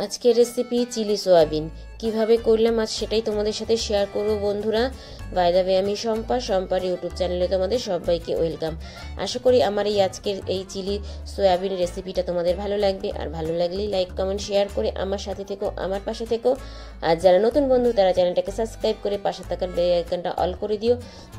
আজকের recipe chilli soybean কিভাবে করলাম আজ সেটাই তোমাদের সাথে শেয়ার করব বন্ধুরা। বাই দ্য ওয়ে, আমি সম্পার ইউটিউব চ্যানেলে তোমাদের সবাইকে ওয়েলকাম। আশা করি আমার এই আজকের এই চিলি সোয়াবিন রেসিপিটা তোমাদের ভালো লাগবে, আর ভালো লাগলেই লাইক কমেন্ট শেয়ার করে আমার সাথে থেকো, আমার পাশে থেকো। আর যারা নতুন বন্ধু তারা চ্যানেলটাকে সাবস্ক্রাইব করে পাশে থাকার বেল আইকনটা অল করে দিও।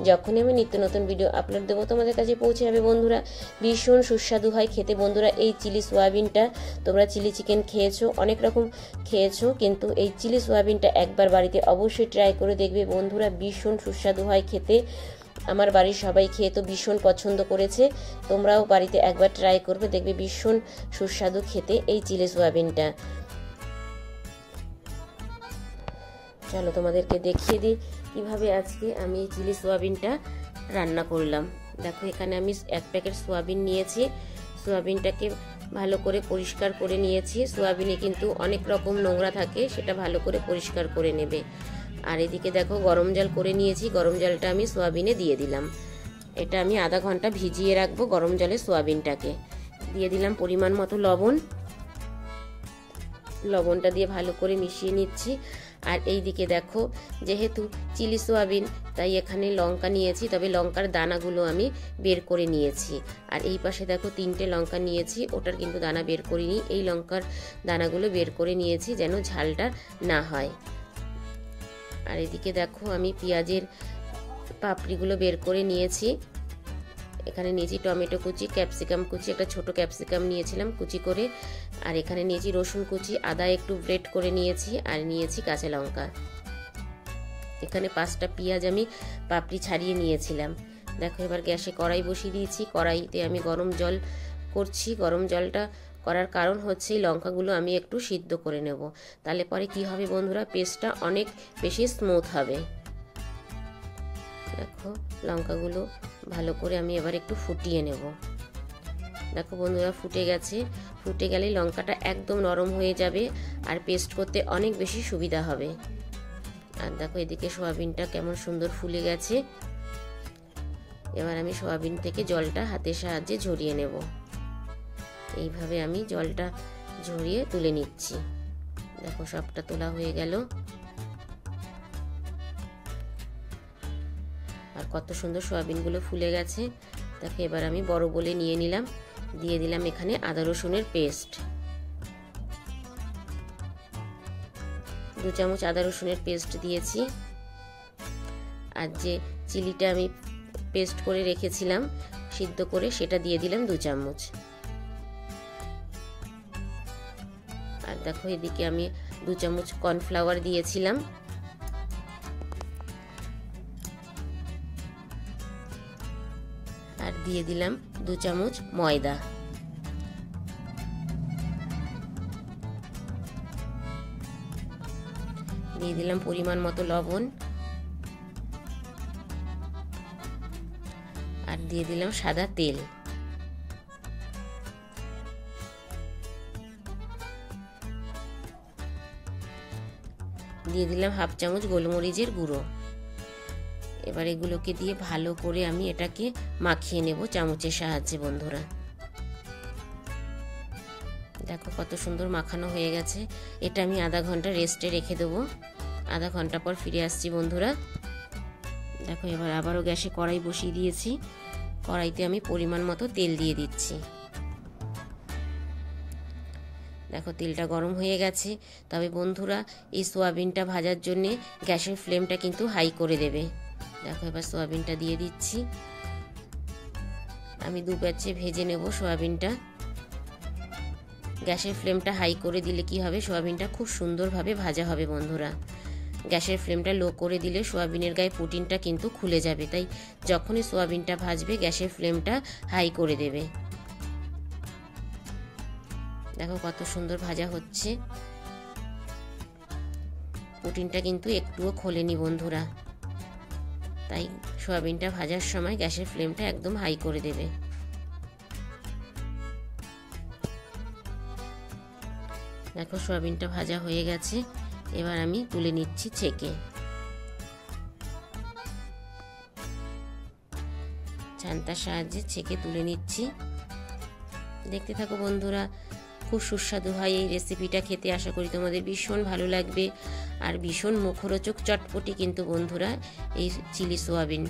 যখনই আমি নিত্য নতুন ভিডিও আপলোড দেবো তোমাদের কাছে পৌঁছে যাবে বন্ধুরা। ভীষণ সুস্বাদু হয় খেতে বন্ধুরা এই চিলি সোয়াবিনটা। তোমরা চিলি চিকেন খেয়েছো, অনেক রকম খেয়েছো, কিন্তু এই চিলি সোয়াবিনটা একবার বাড়িতে অবশ্যই ট্রাই করে দেখবে বন্ধুরা। ভীষণ সুস্বাদু হয় খেতে। আমার বাড়ির সবাই খেয়ে তো ভীষণ পছন্দ করেছে। তোমরাও বাড়িতে একবার ট্রাই করবে, দেখবে ভীষণ সুস্বাদু খেতে এই চিলি সোয়াবিনটা। চলো তোমাদেরকে দেখিয়ে দিই কিভাবে আজকে আমি এই চিলি সোয়াবিনটা রান্না করলাম। দেখো এখানে আমি 1 প্যাকেট সোয়াবিন নিয়েছি। সোয়াবিনটাকে ভালো করে পরিষ্কার করে নিয়েছি। সোয়াবিনে কিন্তু অনেক রকম নোংরা থাকে, সেটা ভালো করে পরিষ্কার করে নেবে। আর এদিকে দেখো গরম জল করে নিয়েছি, গরম জলটা আমি সোয়াবিনে দিয়ে দিলাম। এটা আমি আধা ঘন্টা ভিজিয়ে রাখবো গরম জলে সোয়াবিনটাকে। দিয়ে দিলাম পরিমাণ মতো লবণ। লবণটা দিয়ে ভালো করে মিশিয়ে নিচ্ছি। আর এই দিকে দেখো, যেহেতু চিলি সোয়াবিন তাই এখানে লঙ্কা নিয়েছি, তবে লঙ্কার দানাগুলো আমি বের করে নিয়েছি। আর এই পাশে দেখো 3টে লঙ্কা নিয়েছি, ওটার কিন্তু দানা বের করিনি। এই লঙ্কার দানাগুলো বের করে নিয়েছি যেন ঝালটা না হয়। আর এদিকে দেখো আমি পেঁয়াজের পাপড়িগুলো বের করে নিয়েছি। এখানে নিয়েছি টমেটো কুচি, ক্যাপসিকাম কুচি, একটা ছোট ক্যাপসিকাম নিয়েছিলাম কুচি করে। আর এখানে নিয়েছি রসুন কুচি, আদা একটু গ্রেট করে নিয়েছি, আর নিয়েছি কাঁচা লঙ্কা। এখানে 5টা পেঁয়াজ আমি পাপড়ি ছাড়িয়ে নিয়েছিলাম। দেখো এবার গ্যাসে কড়াই বসিয়ে দিয়েছি। কড়াইতে আমি গরম জল করছি। গরম জলটা করার কারণ হচ্ছে এই লঙ্কাগুলো আমি একটু সিদ্ধ করে নেব, তাহলে পরে কি হবে বন্ধুরা, পেস্টটা অনেক বেশি স্মুথ হবে। দেখো লঙ্কাগুলো ভালো করে আমি এবার একটু ফুটিয়ে নেব। দেখো বন্ধুরা ফুটে গেছে। ফুটে গেলে লঙ্কাটা একদম নরম হয়ে যাবে, আর পেস্ট করতে অনেক বেশি সুবিধা হবে। আর দেখো এদিকে সোয়াবিনটা কেমন সুন্দর ফুলে গেছে। এবার আমি সোয়াবিন থেকে জলটা হাতের সাহায্যে ঝরিয়ে নেব। এইভাবে আমি জলটা ঝরিয়ে তুলে নিচ্ছি। দেখো সবটা তোলা হয়ে গেল। আর কত সুন্দর সোয়াবিনগুলো ফুলে গেছে। দেখো এবার আমি বড় বলে নিয়ে নিলাম। দিয়ে দিলাম এখানে আদা রসুনের পেস্ট। 2 চামচ আদা রসুনের পেস্ট দিয়েছি। আর যে চিলিটা আমি পেস্ট করে রেখেছিলাম সিদ্ধ করে, সেটা দিয়ে দিলাম 2 চামচ। আর দেখো এদিকে আমি 2 চামচ কর্নফ্লাওয়ার দিয়েছিলাম। আর দিয়ে দিলাম 2 চামচ ময়দা। দিয়ে দিলাম পরিমাণ মতো লবণ। আর দিয়ে দিলাম সাদা তেল। দিয়ে দিলাম 1/2 চামচ গোলমরিচের গুঁড়ো। এবার এগুলোকে দিয়ে ভালো করে আমি এটাকে মাখিয়ে নেব চামচের সাহায্যে বন্ধুরা। দেখো কত সুন্দর মাখানো হয়ে গেছে। এটা আমি আধা ঘন্টা রেস্টে রেখে দেবো। আধা ঘন্টা পর ফিরে আসছি বন্ধুরা। দেখো এবার আবারও গ্যাসে কড়াই বসিয়ে দিয়েছি। কড়াইতে আমি পরিমাণ মতো তেল দিয়ে দিচ্ছি। দেখো তেলটা গরম হয়ে গেছে। তবে বন্ধুরা এই সোয়াবিনটা ভাজার জন্যে গ্যাসের ফ্লেমটা কিন্তু হাই করে দেবে। দেখো এবার সোয়াবিনটা দিয়ে দিচ্ছি। আমি 2 ব্যাচে ভেজে নেব সোয়াবিনটা। গ্যাসের ফ্লেমটা হাই করে দিলে কি হবে, সোয়াবিনটা খুব সুন্দরভাবে ভাজা হবে বন্ধুরা। গ্যাসের ফ্লেমটা লো করে দিলে সোয়াবিনের গায়ে প্রোটিনটা কিন্তু খুলে যাবে, তাই যখনই সোয়াবিনটা ভাজবে গ্যাসের ফ্লেমটা হাই করে দেবে। দেখো কত সুন্দর ভাজা হচ্ছে। প্রোটিনটা কিন্তু একটুও খোলেনি বন্ধুরা, তাই সোয়াবিনটা ভাজার সময় গ্যাসের ফ্লেমটা একদম হাই করে দেবে। দেখো সোয়াবিনটা ভাজা হয়ে গেছে। এবার আমি তুলে নিচ্ছি ছেঁকে। ছান্তার সাহায্যে ছেঁকে তুলে নিচ্ছি। দেখতে থাকো বন্ধুরা। খুব সুস্বাদু হয় এই রেসিপিটা খেতে। আশা করি তোমাদের ভীষণ ভালো লাগবে আর ভীষণ মুখরোচক চটপটি কিন্তু বন্ধুরা এই চিলি সোয়াবিন।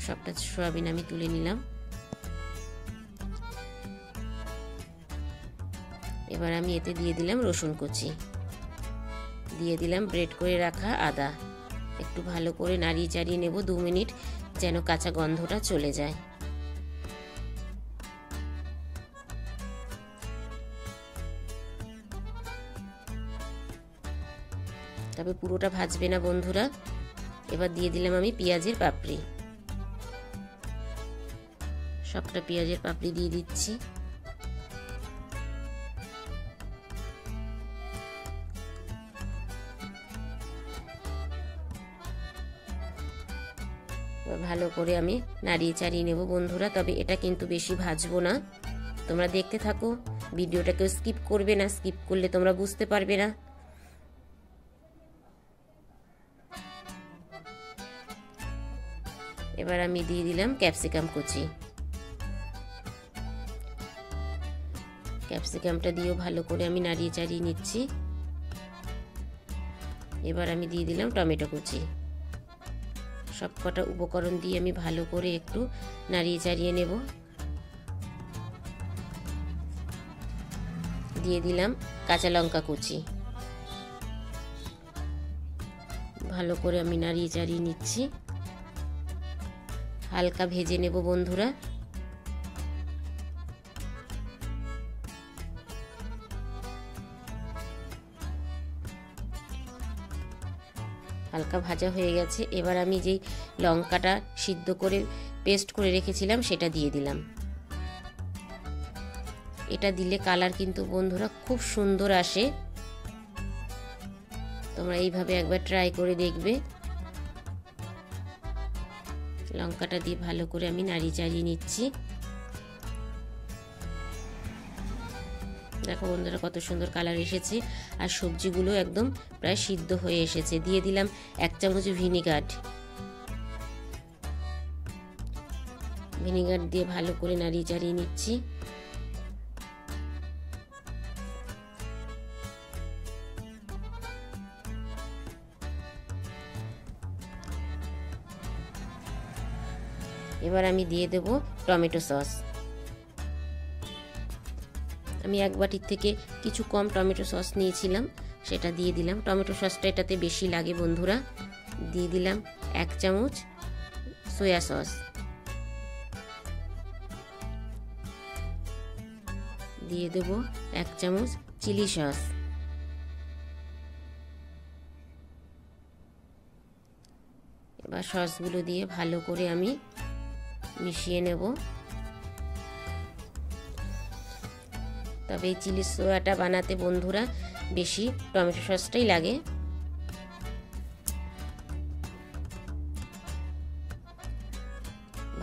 সবটা সোয়াবিন আমি তুলে নিলাম। এবার আমি এতে দিয়ে দিলাম রসুন কুচি, দিয়ে দিলাম গ্রেট করে রাখা আদা। একটু ভালো করে নাড়িয়ে চাড়িয়ে নেব 2 মিনিট, যেন কাঁচা গন্ধটা চলে যায়। তবে পুরোটা ভাজবে না বন্ধুরা। এবার দিয়ে দিলাম আমি পেঁয়াজের পাপড়ি, সবটা পেঁয়াজের পাপড়ি দিয়ে দিচ্ছি। ভালো করে আমি নাড়িয়ে চাড়িয়ে নেব বন্ধুরা। তবে এটা কিন্তু বেশি ভাজবো না, তোমরা দেখতে থাকো, ভিডিওটাকেও স্কিপ করবে না, স্কিপ করলে তোমরা বুঝতে পারবে না। এবার আমি দিয়ে দিলাম ক্যাপসিকাম কুচি, ক্যাপসিকামটা দিয়েও ভালো করে আমি নাড়িয়ে চাড়িয়ে নিচ্ছি। এবার আমি দিয়ে দিলাম টমেটো কুচি। সবকটা উপকরণ দিয়ে আমি ভালো করে একটু নাড়িয়ে চাড়িয়ে নেব। দিয়ে দিলাম কাঁচা লঙ্কা কুচি, ভালো করে আমি নাড়িয়ে চাড়িয়ে নিচ্ছি। হালকা ভেজে নেব বন্ধুরা। হালকা ভাজা হয়ে গেছে। এবার আমি যেই লঙ্কাটা সিদ্ধ করে পেস্ট করে রেখেছিলাম সেটা দিয়ে দিলাম। এটা দিলে কালার কিন্তু বন্ধুরা খুব সুন্দর আসে, তোমরা এইভাবে একবার ট্রাই করে দেখবে। লঙ্কাটা দিয়ে ভালো করে আমি নাড়িয়ে চাড়িয়ে নিচ্ছি। দেখো বন্ধুরা কত সুন্দর কালার এসেছে আর সবজিগুলো একদম প্রায় সিদ্ধ হয়ে এসেছে। দিয়ে দিলাম 1 চামচ ভিনিগার, ভিনিগার দিয়ে ভালো করে নাড়িয়ে চাড়িয়ে নিচ্ছি। এবার আমি দিয়ে দেব টমেটো সস। আমি 1 বাটির থেকে কিছু কম টমেটো সস নিয়েছিলাম, সেটা দিয়ে দিলাম। টমেটো সসটা এটাতে বেশি লাগে বন্ধুরা। দিয়ে দিলাম 1 চামচ সয়া সস, দিয়ে দেব 1 চামচ চিলি সস। এবার সসগুলো দিয়ে ভালো করে আমি মিশিয়ে নেব। তবে এই চিলি সোয়াটা বানাতে বন্ধুরা বেশি টমেটো সসটাই লাগে।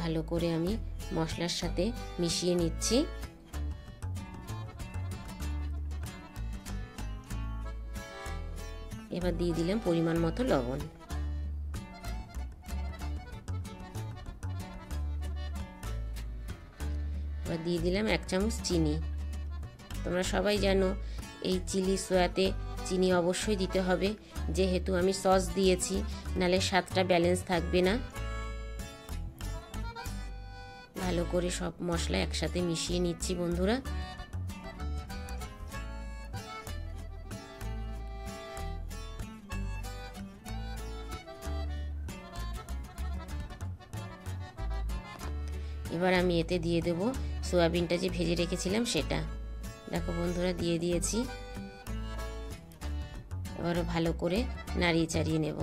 ভালো করে আমি মশলার সাথে মিশিয়ে নিচ্ছি। এবার দিয়ে দিলাম পরিমাণ মতো লবণ। এবার দিয়ে দিলাম 1 চামচ চিনি। তোমরা সবাই জানো এই চিলি সোয়াতে চিনি অবশ্যই দিতে হবে, যেহেতু আমি সস দিয়েছি, নালে স্বাদটা ব্যালেন্স থাকবে না। ভালো করে সব মশলা একসাথে মিশিয়ে নিচ্ছি বন্ধুরা। এবার আমি এতে দিয়ে দেব সোয়াবিনটা যে ভেজে রেখেছিলাম সেটা। দেখো বন্ধুরা দিয়ে দিয়েছি। এবারও ভালো করে নাড়িয়ে চাড়িয়ে নেব।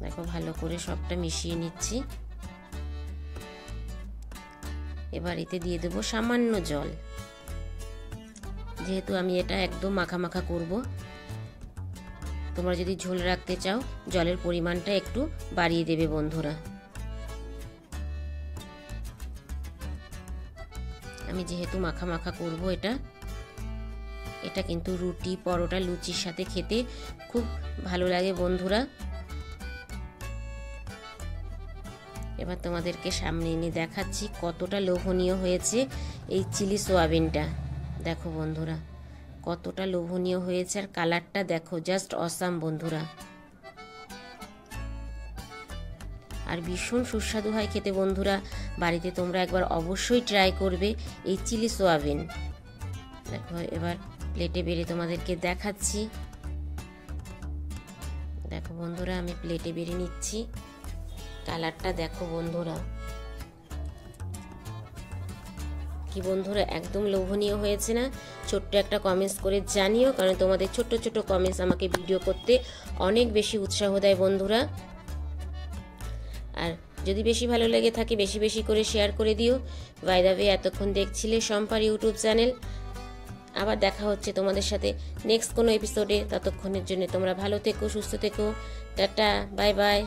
দেখো ভালো করে সবটা মিশিয়ে নিচ্ছি। এবার এতে দিয়ে দেব সামান্য জল, যেহেতু আমি এটা একদম মাখা মাখা করব। তোমরা যদি ঝোল রাখতে চাও জলের পরিমাণটা একটু বাড়িয়ে দেবে বন্ধুরা। আমি যেহেতু মাখা মাখা করব এটা কিন্তু রুটি, পরোটা, লুচির সাথে খেতে খুব ভালো লাগে বন্ধুরা। এবার এবার তোমাদেরকে সামনে এনে দেখাচ্ছি কতটা লোভনীয় হয়েছে এই চিলি সোয়াবিনটা। দেখো বন্ধুরা কতটা লোভনীয় হয়েছে, আর কালারটা দেখো জাস্ট অসাম বন্ধুরা। আর ভীষণ সুস্বাদু হয় খেতে বন্ধুরা। বাড়িতে তোমরা একবার অবশ্যই ট্রাই করবে এই চিলি সোয়াবিন। দেখো এবার প্লেটে বেড়ে তোমাদেরকে দেখাচ্ছি। দেখো বন্ধুরা আমি প্লেটে বেড়ে নিচ্ছি। কালারটা দেখো বন্ধুরা, কি বন্ধুরা একদম লোভনীয় হয়েছে না? ছোট্ট একটা কমেন্টস করে জানিও, কারণ তোমাদের ছোট্ট ছোট্ট কমেন্টস আমাকে ভিডিও করতে অনেক বেশি উৎসাহ দেয় বন্ধুরা। আর যদি বেশি ভালো লেগে থাকে বেশি বেশি করে শেয়ার করে দিও। বাই দ্য ওয়ে এতক্ষণ দেখছিলে শম্পার ইউটিউব চ্যানেল। আবার দেখা হচ্ছে তোমাদের সাথে নেক্সট কোনো এপিসোডে। ততক্ষণের জন্য তোমরা ভালো থেকো, সুস্থ থেকো। Tata, bye bye.